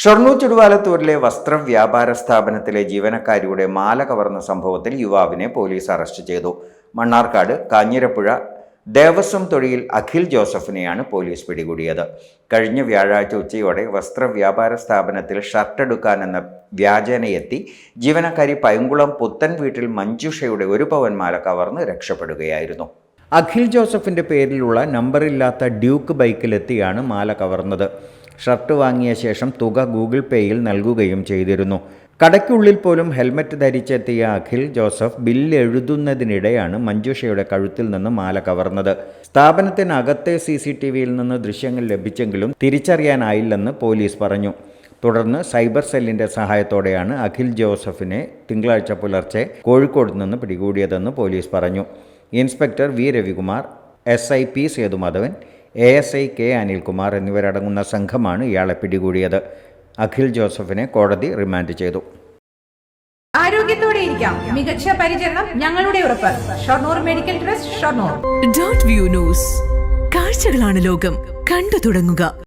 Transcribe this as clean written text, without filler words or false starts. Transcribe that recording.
ഷൊർണൂർ ചുടുവാലത്തൂരിലെ വസ്ത്രവ്യാപാര സ്ഥാപനത്തിലെ ജീവനക്കാരിയുടെ മാല കവർന്ന സംഭവത്തിൽ യുവാവിനെ പോലീസ് അറസ്റ്റ് ചെയ്തു. മണ്ണാർക്കാട് കാഞ്ഞിരപ്പുഴ ദേവസ്വം തൊഴിയിൽ അഖിൽ ജോസഫിനെയാണ് പോലീസ് പിടികൂടിയത്. കഴിഞ്ഞ വ്യാഴാഴ്ച ഉച്ചയോടെ വസ്ത്രവ്യാപാര സ്ഥാപനത്തിൽ ഷർട്ടെടുക്കാനെന്ന വ്യാജേനയെത്തി ജീവനക്കാരി പൈങ്കുളം പുത്തൻ വീട്ടിൽ മഞ്ജുഷയുടെ 1 പവൻ മാല കവർന്ന് രക്ഷപ്പെടുകയായിരുന്നു. അഖിൽ ജോസഫിന്റെ പേരിലുള്ള നമ്പറില്ലാത്ത ഡ്യൂക്ക് ബൈക്കിലെത്തിയാണ് മാല കവർന്നത്. ഷർട്ട് വാങ്ങിയ ശേഷം തുക ഗൂഗിൾ പേയിൽ നൽകുകയും ചെയ്തിരുന്നു. കടയ്ക്കുള്ളിൽ പോലും ഹെൽമറ്റ് ധരിച്ചെത്തിയ അഖിൽ ജോസഫ് ബില്ല് എഴുതുന്നതിനിടെയാണ് മഞ്ജുഷയുടെ കഴുത്തിൽ നിന്ന് മാല കവർന്നത്. സ്ഥാപനത്തിനകത്തെ CCTVയിൽ നിന്ന് ദൃശ്യങ്ങൾ ലഭിച്ചെങ്കിലും തിരിച്ചറിയാനായില്ലെന്ന് പോലീസ് പറഞ്ഞു. തുടർന്ന് സൈബർ സെല്ലിന്റെ സഹായത്തോടെയാണ് അഖിൽ ജോസഫിനെ തിങ്കളാഴ്ച പുലർച്ചെ കോഴിക്കോട് നിന്ന് പിടികൂടിയതെന്ന് പോലീസ് പറഞ്ഞു. Inspector V Ravikumar, SI P Sethumadhavan, ASI K Anilkumar എന്നിവരടങ്ങുന്ന സംഘമാണ് ഇയാളെ പിടികൂടിയത്. അഖിൽ ജോസഫിനെ കോടതി റിമാൻഡ് ചെയ്തു. ആരോഗ്യത്തോടെ ഇരിക്കാം, മികച്ച പരിചരണം ഞങ്ങളുടെ ഉറപ്പ്. Shoranur medical trust, Shoranur. .View news. കാഴ്ചകളാണ് ലോകം, കണ്ടു തുടങ്ങുക.